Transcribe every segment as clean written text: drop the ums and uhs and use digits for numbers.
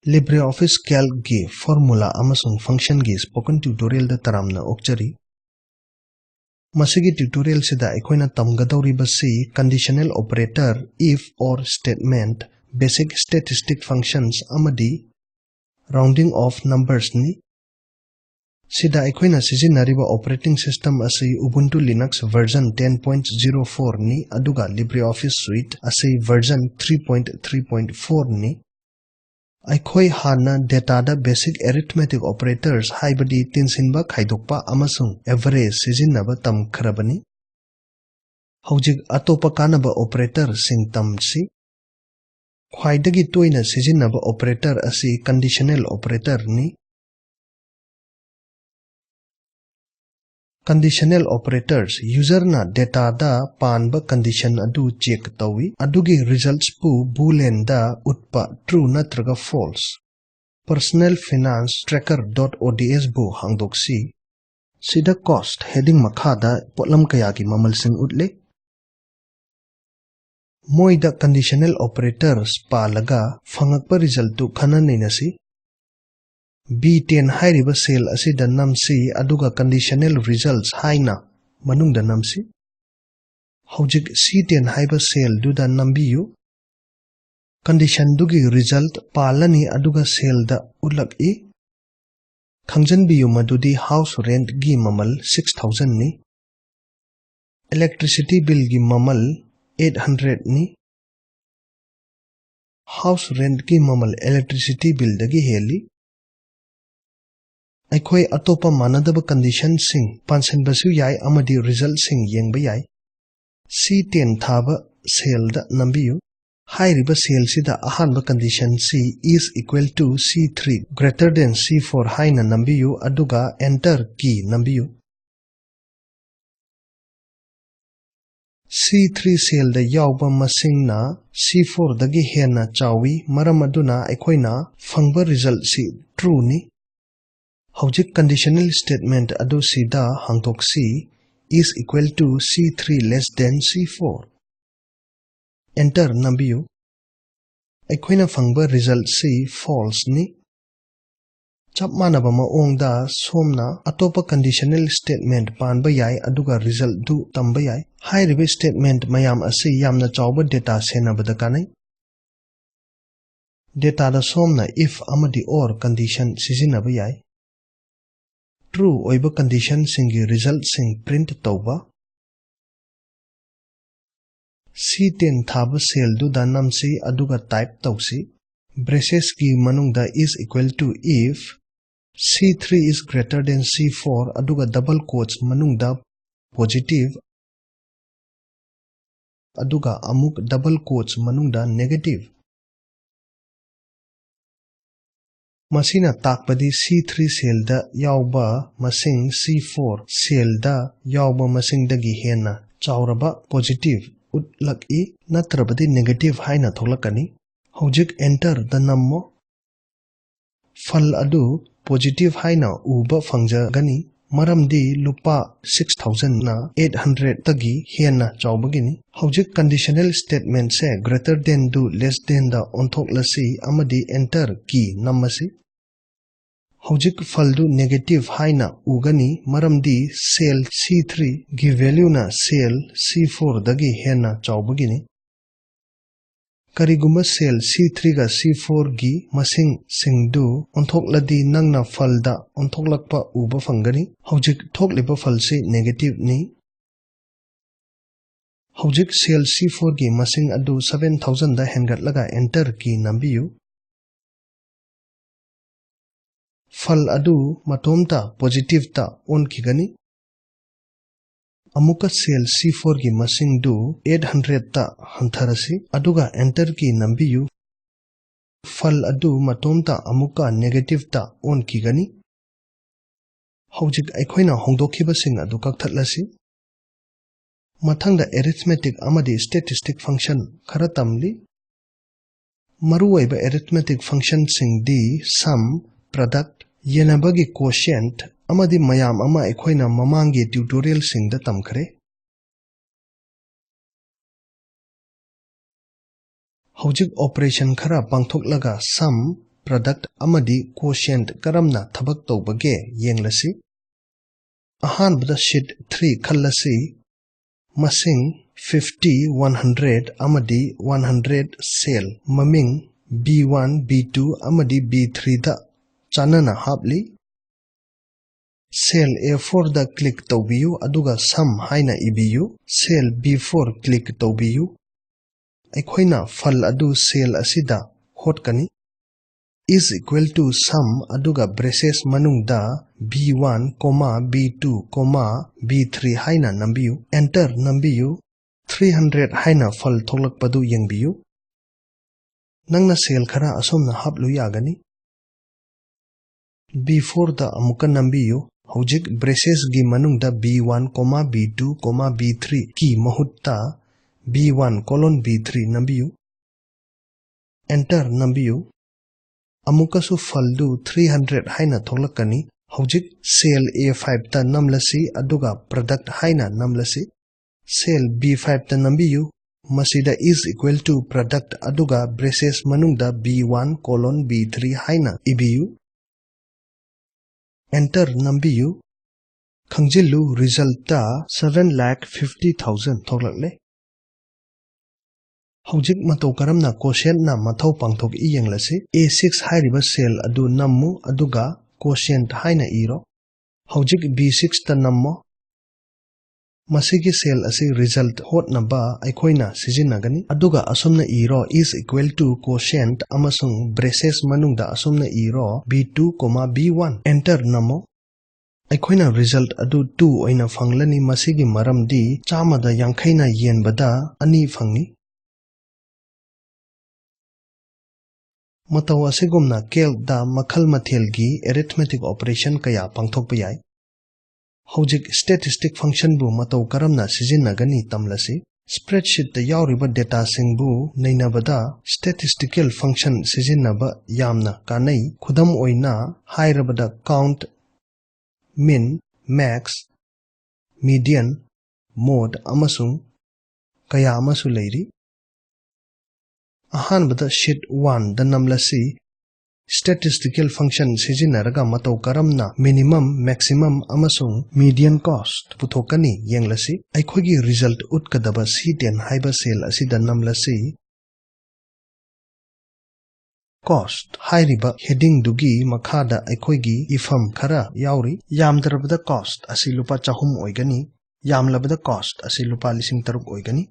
LibreOffice-Calc gi formula amasung function gi spoken tutorial da taramna okchari. Masigi tutorial sida aikoina tamgadawribasi conditional operator, if or statement, basic statistic functions amadi rounding of numbers ni. Sida aikoina sizinariba operating system asi Ubuntu Linux version 10.04 ni aduga LibreOffice Suite asi version 3.3.4 ni. Aikoi hana data da basic arithmetic operators haibadi tinsinba khaidokpa amasung average sizinaba tamkhrabani. Haujik atopa kanaba operator sing tamsi. Khwaidagi toina sizinaba operator asi conditional operator ni. Conditional operators user na data da panba condition adu check tawi adugi results pu boolean da utpa true natraga false. Personal Finance Tracker.ods bu hangdoksi sida cost heading makhada potlam kayagi mamalsing utle moida conditional operators palaga fangakpa result tu khana nasi B10 hairiba cell asida namsi aduga conditional results haina manungda namsi haujik C10 haiba cell duda nambiyu condition dugi result palani aduga cell da ulak I khangjanbiyu madudi house rent gi mamal 6000 ni electricity bill gi mamal 800 ni house rent gi mamal electricity bill dagi heli Aikoi atopa manadaba condition sing pansen basu yai amadi result sing yengba yai C10 thaba cell da nambiyu hairiba cell sida ahanba condition C is equal to C3 greater than C4 haina nambiyu aduga enter key nambiyu C3 cell da yawba masing na C4 dagi hena chawi maramaduna aikoina fangba result si true ni Haujik conditional statement adu sida hangtoksi is equal to C3 less than C4. Enter nambiyu. Aikoina fangba result si false ni. Chap manaba maongda somna atopa conditional statement panba yai aduga result du tamba yai. Hairibe statement mayam asi yamna chawba data senabada kanai. Data da somna if amadi or condition sizinaba yai. True oiba condition singi result sing print tauba C10 thaba cell du da namsi aduga type tausi braces ki manungda is equal to if C3 is greater than C4 aduga double quotes manungda positive aduga amuk double quotes manungda negative Masina takpadi C3 cell da yawba masing C4 cell da yawba masing dagi hena chawraba positive utlak I natrabadi negative haina tholakani haujik enter da nammo fal adu positive haina uba fangja gani maramdi lupa 6000 na 800 tagi hena chawbagini haujik conditional statement se greater than du less than da onthoklasi amadi enter key namasi Haujik faldu negative haina ugani maramdi cell C3 gi value na cell C4 dagi hena chawbagini Kariguma cell C3 ga C4 gi masing singdu onthokladi nangna falda onthoklakpa uba fangani haujik thokliba falsi negative ni Haujik cell C4 gi masing adu 7000 da hengatlaga enter ki nambiyu Fal adu matomta positive ta on kigani Amuka cell C4 gi masing du 800 ta hantharasi aduga enter ki nambiyu Fal adu matomta amuka negative ta on kigani Haujik aikoina hongdokhiba sing adu kakthatlasi Mathangda arithmetic amadi statistic function khara tamli Maruwaiba arithmetic function sing di sum product yenabagi quotient amadi mayam ama aikoina mamangi tutorial singda tamkhare Haujik operation khara pangthoklaga sum product amadi quotient karamna thabak tawbage yenglasi. Ahanbada sheet 3 khallasi masing 50 100 amadi 100 cell maming B1 B2 amadi B3 da chanana hapli. Cell A4 da click tawbiyu aduga sum haina ibiyu. Cell B4 click tawbiyu. Aikhoina fal adu cell asida hotkani. Is equal to sum aduga braces manungda B1, B2, B3 haina nambiyu. Enter nambiyu. 300 haina fal tholakpadu yengbiyu. Nangna cell khara asomna haplu yagani. B4 da amuka nambiyu. Hojik braces gi manungda B1, B2, B3 ki mahutta B1 :B3 nambiyu. Enter nambiyu. Amukasu faldu 300 haina tholakani. Hojik cell A5 ta namlasi aduga product haina namlasi. Cell B5 ta nambiyu. Masida is equal to product aduga braces manungda B1 :B3 haina ibiyu. Enter nambiyu. Khangjilu result ta 7,50,000 tholakle. Hojik matau karamna quotient na mathau pangthok I yenglasi. A6 hairiba cell adu nammu aduga quotient haina iro. Hojik B6 ta nammo. Masigi cell asi result hot naba aikhoina sijinnagani. Aduga asomna iro is equal to quotient amasung braces manungda asomna iro B2, B1. Enter namo. Aikhoina result adu 2 oina fanglani. Masigi maramdi chamada yankhaina yenbada ani fangni. Matau asigumna calc da makhal mathelgi arithmetic operation kaya pangthokpa yai. Hojik statistic function bu matau karamna sijinnagani tamlasi. Spreadsheet da yauriba data singbu nainabada statistical function sijinnaba yamna kanai. Khudam oina hairabada count, min, max, median, mode amasung kaya amasu leiri. Ahanbada sheet 1 da namlasi statistical function sijinnaraga matau karamna minimum, maximum amasung median cost puthokani yenglasi. Aikhogi result utkadaba C10 haiba cell asida namlasi. Cost hairiba heading dugi makhada aikhogi ifam khara yauri. Yamdarabada cost asi lupa 300 oigani. Yamlabada cost asi lupa 3,000 oigani.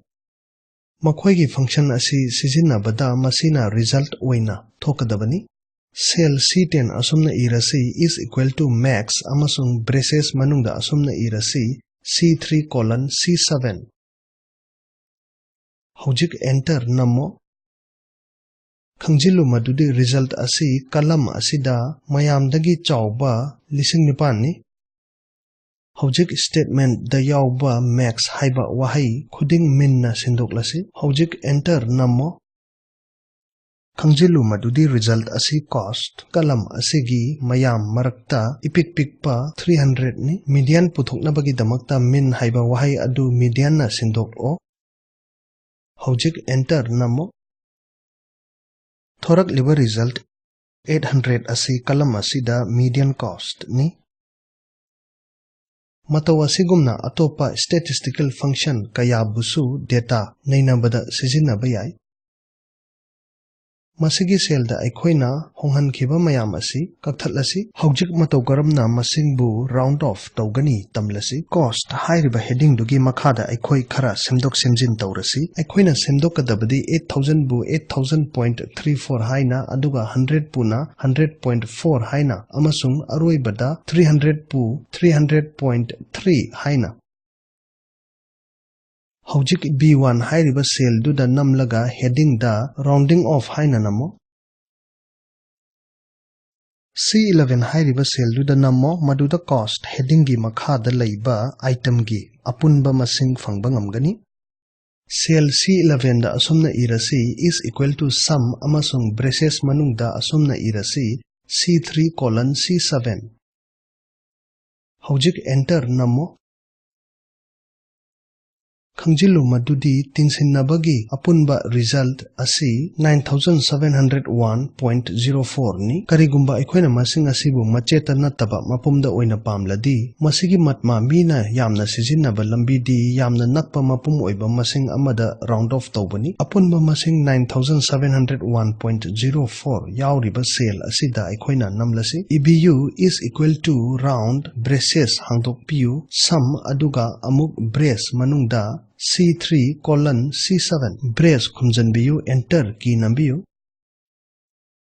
Makhoigi function asi sijinnabada masina result oina thokadabani. Cell C10 asomna irasi is equal to max amasung braces manungda asomna irasi C3 :C7. Hojik enter namo. Khangjilu madudi result asi kalam asida mayamdagi chawba 9,000 ni. Hojik statement da yawba max haiba wahai khuding minna sindoklasi. Hojik enter namo. Khangjilu madudi result asi cost kalam asigi mayam marakta ipik pikpa 300 ni. Median puthoknabagi damakta min haiba wahai adu median na sindoklo. Hojik enter namo. Thorak liba result 800 asi kalam asida median cost ni. Matau asigumna atopa statistical function kaya busu data nainabada sijinnaba yai. Masigi cell da aikhoina honghan khiba mayam asi kakthatlasi. Hojik matau karamna masingbu round off tawgani tamlasi. Cost hairiba heading dugi makhada aikhoi khara semdok semjin tawrasi. Aikhoina semdokadabadi 8,000 bu 8,000.34 haina aduga 100 puna 100.4 haina amasung aroibada 300 pu 300.3 haina. Hojik B1 hairiba cell du da namlaga heading da rounding off haina namo. C11 hairiba cell du da namo maduda cost heading gi makhada leiba item gi apunba masing fangba ngamgani. Cell C11 da asomna irasi is equal to sum amasung braces manungda asomna irasi C3 :C7. Hojik enter namo. खंजिलु मदुदी तिनसिन्नबगी अपुनबा result असि 9701.04 नि करिगुंबा अखोइना मसिंग असिबु मचेता नत्तबा मपुमदा ओइना पामलदी मसिगी मतमा मीना यामना सिजिन्नबा लंबीदी यामना नक्पा मपुम ओइबा मसिंग अमदा राउंड ऑफ तौबनी अपुनबा मसिंग 9701.04 यावरिबा सेल असिदा अखोइना नमलसी EBU is equal to round braces hangdokpiu sum aduga amuk brace manungda C3 colon C7 brace khumjanbiu enter की नंबियु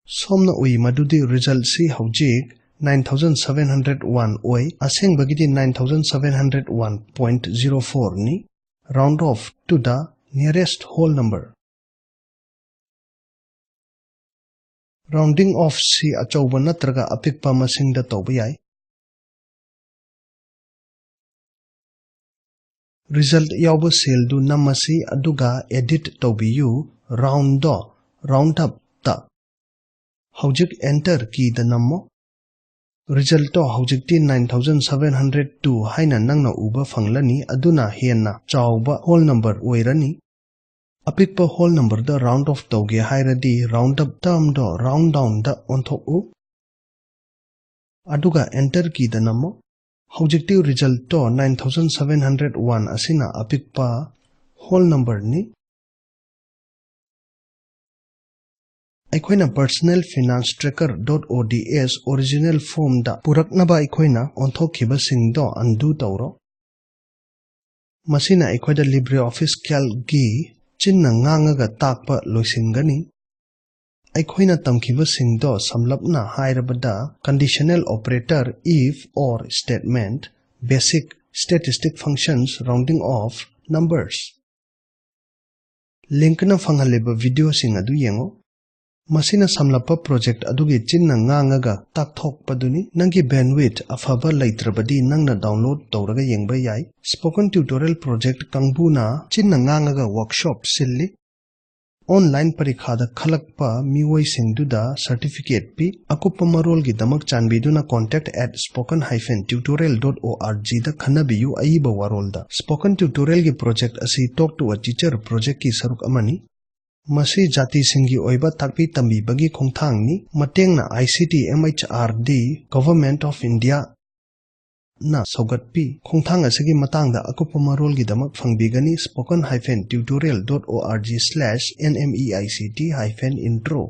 सोमना उई मदुदी रिजल्ट सी हौजिक 9701 ओई असेंग बगिदी 9701.04 नि round off to the nearest whole number rounding off सी अचौबा नत्रगा अपिकपा मसिंग द तौबा याई रिजल्ट यावबा सेल दु नमसी अदुगा एडिट तौबियु राउंड अप ता हौजिक एंटर की द नमो रिजल्ट तो हौजिक 9702 हाइना नंगना उबा फंगलनी अदुना हेन्ना चावबा होल नंबर ओइरनी अपिकपा होल नंबर द राउंड ऑफ तौगे हाइरदी राउंड अप टर्म दो राउंड डाउन द ओंथोकु अदुगा एंटर की द नमो हौजिकटी रिजल्ट तो 9701 असिना अपिकपा होल नंबर नि अखोइना personal finance tracker.ods original form दा पुरकनबा अखोइना ओंथोखिबा सिंगदो अंडू तौरो मसिना अखोइदा LibreOffice-Calc गी चिन्ना ngangaga ताकपा लोइसिनगनी अखोइना तमखिबा सिंगदो समलपना हाइरबदा conditional operator if or statement basic statistic functions rounding off numbers link ना फंगलेबा वीडियो सिंग अदु येंगो मसिना समलपा प्रोजेक्ट अदुगी चिन्ना ngangaga ताकथोकपदुनी नंगी bandwidth अफबा लैत्रबदी नंगना डाउनलोड तौरगा येंगबा याई स्पोकन ट्यूटोरियल प्रोजेक्ट कंगबुना चिन्ना ngangaga वर्कशॉप सिल्ली ऑनलाइन परीक्षा खलकपा मिवोई सिंगदुदा सर्टिफिकेट पी अकुप्पा मरोल की दमक चानबीदुना contact@spokentutorial.org दा खनबियु अईबा वारोल दा स्पोकन ट्यूटोरियल की प्रोजेक्ट असी talk to a teacher project की सरुक अमनी मसी जाति सिंगी ओइबा ताकपी तंबीबगी खोंगथांगनी मतेंगना ICT MHRD government of India ना सौगतपी खोंगथांग असगी मतांगदा अकुप्पा मरोल की दमक फंगबीगनी spoken-tutorial.org/nmeict-intro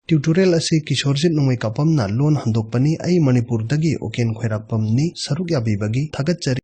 ट्यूटोरियल असी किशोरजित नुमई कापमना लोन हंदोकपनी आई मणिपुर दगी ओकेन खोइराकपमनी सरुक याबीबगी थगतचरी।